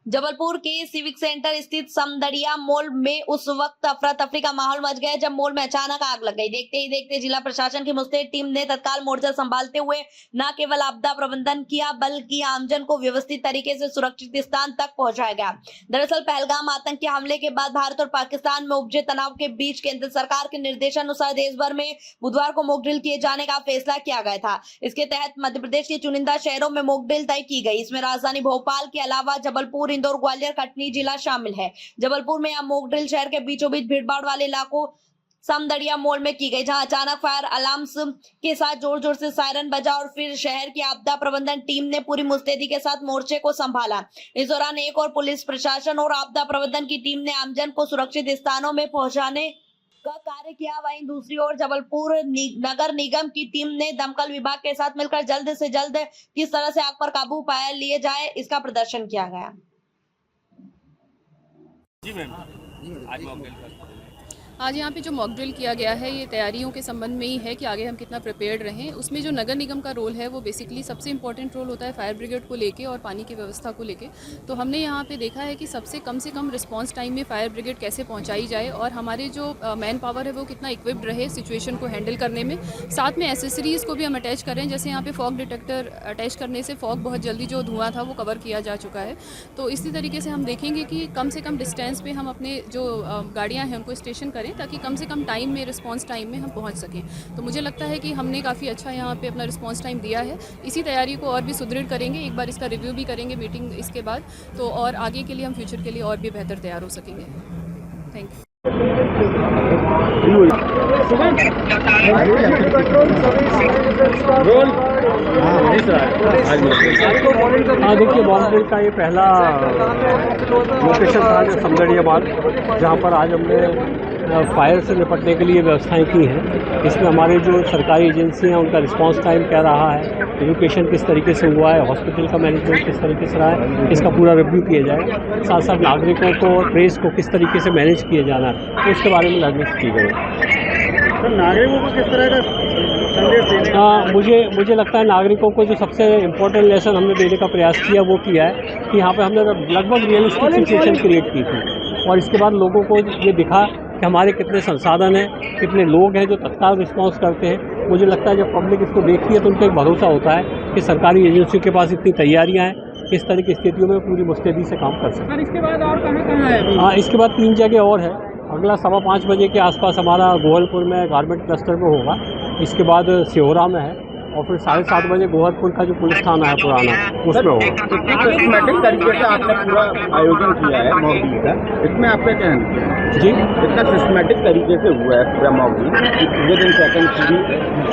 जबलपुर के civic centre स्थित Samdariya mall में उस वक्त अफरा तफरी का माहौल मच गया जब मॉल में अचानक आग लग गई। देखते ही देखते जिला प्रशासन की मुस्तैद टीम ने तत्काल मोर्चा संभालते हुए न केवल आपदा प्रबंधन किया बल्कि आमजन को व्यवस्थित तरीके से सुरक्षित स्थान तक पहुंचाया गया। दरअसल पहलगाम आतंकी हमले के बाद भारत और पाकिस्तान में उपजे तनाव के बीच केंद्र सरकार के निर्देशानुसार देश भर में बुधवार को मॉक ड्रिल किए जाने का फैसला किया गया था। इसके तहत मध्य प्रदेश के चुनिंदा शहरों में मॉक ड्रिल तय की गई। इसमें राजधानी भोपाल के अलावा जबलपुर, इंदौर, ग्वालियर, कटनी जिला शामिल है। जबलपुर में यह मॉक ड्रिल शहर के बीचों बीच भीड़भाड़ वाले इलाकों समदड़िया मॉल में की गई, जहां अचानक फायर अलार्म्स के साथ जोर जोर से सायरन बजा और फिर शहर की आपदा प्रबंधन टीम ने पूरी मुस्तैदी के साथ मोर्चे को संभाला। इस दौरान एक और पुलिस प्रशासन और आपदा प्रबंधन की टीम ने आमजन को सुरक्षित स्थानों में पहुंचाने का कार्य किया। वहीं दूसरी ओर जबलपुर नगर निगम की टीम ने दमकल विभाग के साथ मिलकर जल्द से जल्द किस तरह से आग पर काबू पाया लिए जाए इसका प्रदर्शन किया गया। जी मैम, आज यहाँ पे जो मॉक ड्रिल किया गया है ये तैयारियों के संबंध में ही है कि आगे हम कितना प्रिपेयर्ड रहें। उसमें जो नगर निगम का रोल है वो बेसिकली सबसे इम्पोर्टेंट रोल होता है फायर ब्रिगेड को लेके और पानी की व्यवस्था को लेके। तो हमने यहाँ पे देखा है कि सबसे कम से कम रिस्पांस टाइम में फायर ब्रिगेड कैसे पहुँचाई जाए और हमारे जो मैन पावर है वो कितना इक्विप्ड रहे सिचुएशन को हैंडल करने में। साथ में एसेसरीज़ को भी हम अटैच करें, जैसे यहाँ पे फॉग डिटेक्टर अटैच करने से फॉग बहुत जल्दी जो धुआं था वो कवर किया जा चुका है। तो इसी तरीके से हम देखेंगे कि कम से कम डिस्टेंस पे हम अपने जो गाड़ियाँ हैं उनको स्टेशन करें ताकि कम से कम टाइम में रिस्पांस टाइम में हम पहुंच सकें। तो मुझे लगता है कि हमने काफ़ी अच्छा यहाँ पे अपना रिस्पांस टाइम दिया है। इसी तैयारी को और भी सुदृढ़ करेंगे, एक बार इसका रिव्यू भी करेंगे मीटिंग इसके बाद, तो और आगे के लिए हम फ्यूचर के लिए और भी बेहतर तैयार हो सकेंगे। Thank you. देखिए, मॉक ड्रिल का ये पहला लोकेशन था जो समदड़िया मॉल, जहाँ पर आज हमने फायर से निपटने के लिए व्यवस्थाएं की हैं। इसमें हमारी जो सरकारी एजेंसी हैं उनका रिस्पांस टाइम क्या रहा है, एजुकेशन किस तरीके से हुआ है, हॉस्पिटल का मैनेजमेंट किस तरीके से रहा है, इसका पूरा रिव्यू किया जाए। साथ साथ नागरिकों को ट्रेस को किस तरीके से मैनेज किया जाना है तो उसके बारे में लर्निंग्स की गई। तो नागरिकों को किस तरह का संदेश देने? मुझे लगता है नागरिकों को जो सबसे इम्पोर्टेंट लेसन हमने देने का प्रयास किया वो किया है कि यहाँ पर हमने लगभग रियलिस्टिक सिचुएशन क्रिएट की थी और इसके बाद लोगों को ये दिखा कि हमारे कितने संसाधन हैं, कितने लोग हैं जो तत्काल रिस्पांस करते हैं। मुझे लगता है जब पब्लिक इसको देखती है तो उनको एक भरोसा होता है कि सरकारी एजेंसियों के पास इतनी तैयारियां हैं, किस तरह की स्थितियों में पूरी मुस्तैदी से काम कर सकते हैं। इसके बाद और कहाँ है? हाँ, इसके बाद 3 जगह और है। अगला 5:15 बजे के आसपास हमारा गोहलपुर में गारमेंट क्लस्टर में होगा, इसके बाद सिहोरा में है और फिर 7:30 बजे गोहलपुर का जो पुलिस थाना है पुराना उसमें होगा। सिस्टमैटिक तरीके से आपने पूरा आयोजन किया है मॉक ड्रिल का, इसमें आपका क्या है जी? इतना सिस्टमैटिक तरीके से हुआ है पूरा मॉक ड्रिल, पूरे दिन सेकंड पूरी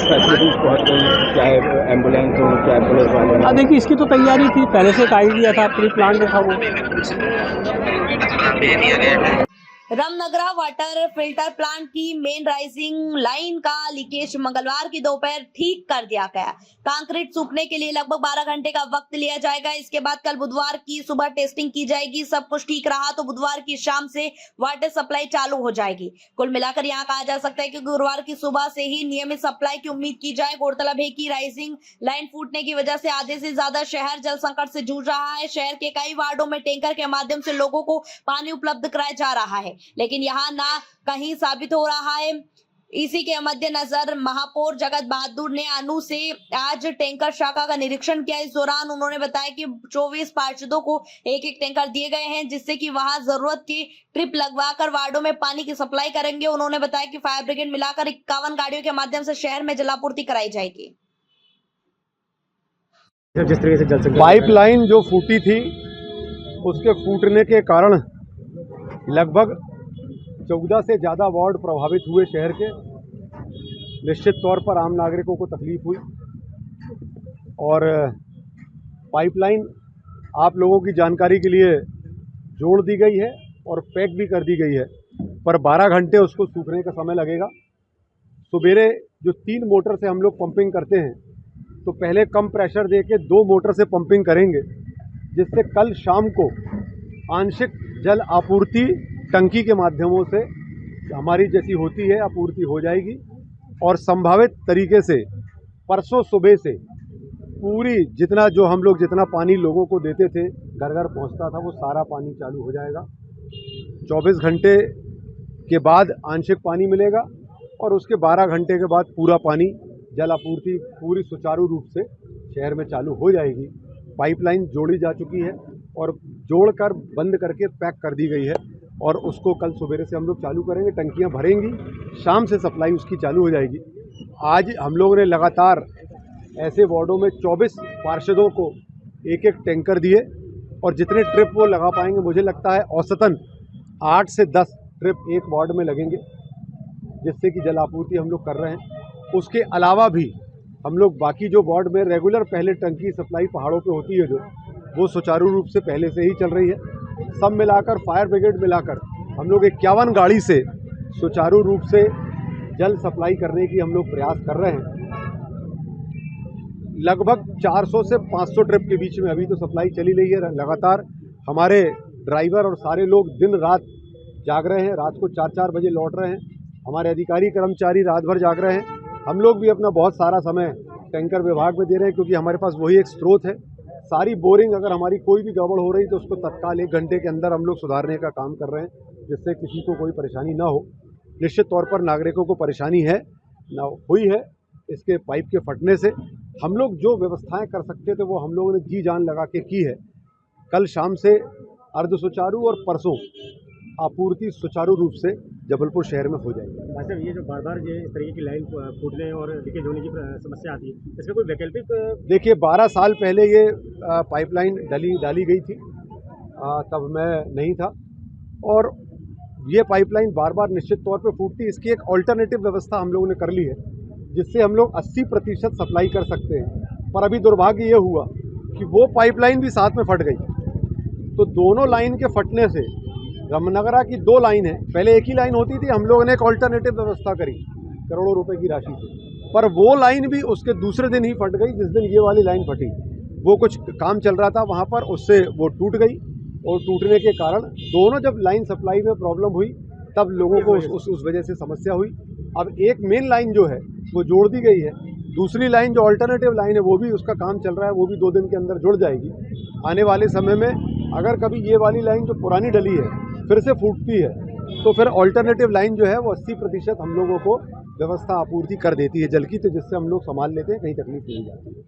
फैसिलिटीज पहुँच गई, चाहे एम्बुलेंस हो चाहे पुलिस वाले। हाँ, देखिए इसकी तो तैयारी थी, पहले से एक आइडिया था, प्री प्लान था वो। रामनगरा वाटर फिल्टर प्लांट की मेन राइजिंग लाइन का लीकेज मंगलवार की दोपहर ठीक कर दिया गया। कंक्रीट सूखने के लिए लगभग 12 घंटे का वक्त लिया जाएगा। इसके बाद कल बुधवार की सुबह टेस्टिंग की जाएगी। सब कुछ ठीक रहा तो बुधवार की शाम से वाटर सप्लाई चालू हो जाएगी। कुल मिलाकर यहाँ कहा जा सकता है कि गुरुवार की सुबह से ही नियमित सप्लाई की उम्मीद की जाए। गौरतलब है कि राइजिंग लाइन फूटने की वजह से आधे से ज्यादा शहर जल संकट से जूझ रहा है। शहर के कई वार्डों में टैंकर के माध्यम से लोगों को पानी उपलब्ध कराया जा रहा है, लेकिन यहाँ ना कहीं साबित हो रहा है। इसी के मद्देनजर महापौर जगत बहादुर ने अनु से आज टैंकर शाखा का निरीक्षण किया। इस दौरान उन्होंने बताया कि 24 पार्षदों को एक एक टैंकर दिए गए हैं, जिससे कि वहां जरूरत की ट्रिप लगवाकर वार्डों में पानी की सप्लाई करेंगे। उन्होंने बताया कि फायर ब्रिगेड मिलाकर 51 गाड़ियों के माध्यम से शहर में जलापूर्ति कराई जाएगी। जिस तरीके से जल सकते पाइपलाइन जो फूटी थी उसके फूटने के कारण लगभग 14 से ज़्यादा वार्ड प्रभावित हुए शहर के। निश्चित तौर पर आम नागरिकों को तकलीफ हुई और पाइपलाइन आप लोगों की जानकारी के लिए जोड़ दी गई है और पैक भी कर दी गई है, पर 12 घंटे उसको सूखने का समय लगेगा। सवेरे जो 3 मोटर से हम लोग पंपिंग करते हैं तो पहले कम प्रेशर दे के 2 मोटर से पंपिंग करेंगे, जिससे कल शाम को आंशिक जल आपूर्ति टंकी के माध्यमों से हमारी जैसी होती है आपूर्ति हो जाएगी और संभावित तरीके से परसों सुबह से पूरी जितना पानी लोगों को देते थे घर घर पहुंचता था वो सारा पानी चालू हो जाएगा। 24 घंटे के बाद आंशिक पानी मिलेगा और उसके 12 घंटे के बाद पूरा पानी जल आपूर्ति पूरी सुचारू रूप से शहर में चालू हो जाएगी। पाइपलाइन जोड़ी जा चुकी है और जोड़कर बंद करके पैक कर दी गई है और उसको कल सवेरे से हम लोग चालू करेंगे। टंकियां भरेंगी, शाम से सप्लाई उसकी चालू हो जाएगी। आज हम लोगों ने लगातार ऐसे वार्डों में 24 पार्षदों को एक एक टैंकर दिए और जितने ट्रिप वो लगा पाएंगे मुझे लगता है औसतन 8 से 10 ट्रिप एक वार्ड में लगेंगे, जिससे कि जल आपूर्ति हम लोग कर रहे हैं। उसके अलावा भी हम लोग बाकी जो वार्ड में रेगुलर पहले टंकी सप्लाई पहाड़ों पे होती है जो वो सुचारू रूप से पहले से ही चल रही है। सब मिलाकर फायर ब्रिगेड मिलाकर हम लोग 51 गाड़ी से सुचारू रूप से जल सप्लाई करने की हम लोग प्रयास कर रहे हैं। लगभग 400 से 500 ट्रिप के बीच में अभी तो सप्लाई चली रही है लगातार। हमारे ड्राइवर और सारे लोग दिन रात जाग रहे हैं, रात को 4-4 बजे लौट रहे हैं। हमारे अधिकारी कर्मचारी रात भर जाग रहे हैं। हम लोग भी अपना बहुत सारा समय टैंकर विभाग में दे रहे हैं, क्योंकि हमारे पास वही एक स्रोत है। सारी बोरिंग अगर हमारी कोई भी गड़बड़ हो रही तो उसको तत्काल 1 घंटे के अंदर हम लोग सुधारने का काम कर रहे हैं, जिससे किसी को कोई परेशानी ना हो। निश्चित तौर पर नागरिकों को परेशानी है ना हुई है इसके पाइप के फटने से। हम लोग जो व्यवस्थाएं कर सकते थे वो हम लोगों ने जी जान लगा के की है। कल शाम से अर्ध सुचारू और परसों आपूर्ति सुचारू रूप से जबलपुर शहर में हो जाएगी। अच्छा, ये जो बार बार इस तरीके की लाइन फूटने और लीकेज होने की समस्या आती है, इसका कोई वैकल्पिक? देखिए, 12 साल पहले ये पाइपलाइन डाली गई थी, तब मैं नहीं था, और ये पाइपलाइन बार बार निश्चित तौर पे फूटती। इसकी एक ऑल्टरनेटिव व्यवस्था हम लोगों ने कर ली है, जिससे हम लोग 80% सप्लाई कर सकते हैं। पर अभी दुर्भाग्य ये हुआ कि वो पाइपलाइन भी साथ में फट गई। तो दोनों लाइन के फटने से रामनगरा की 2 लाइन है, पहले एक ही लाइन होती थी, हम लोगों ने एक ऑल्टरनेटिव व्यवस्था करी करोड़ों रुपए की राशि से, पर वो लाइन भी उसके दूसरे दिन ही फट गई जिस दिन ये वाली लाइन फटी। वो कुछ काम चल रहा था वहाँ पर, उससे वो टूट गई और टूटने के कारण दोनों जब लाइन सप्लाई में प्रॉब्लम हुई तब लोगों को उस वजह से समस्या हुई। अब एक मेन लाइन जो है वो जोड़ दी गई है, दूसरी लाइन जो अल्टरनेटिव लाइन है वो भी उसका काम चल रहा है, वो भी 2 दिन के अंदर जुड़ जाएगी। आने वाले समय में अगर कभी ये वाली लाइन जो पुरानी डली है फिर से फूटती है तो फिर अल्टरनेटिव लाइन जो है वो 80% हम लोगों को व्यवस्था आपूर्ति कर देती है जल की, तो जिससे हम लोग संभाल लेते हैं, कहीं तकलीफ नहीं जाती है।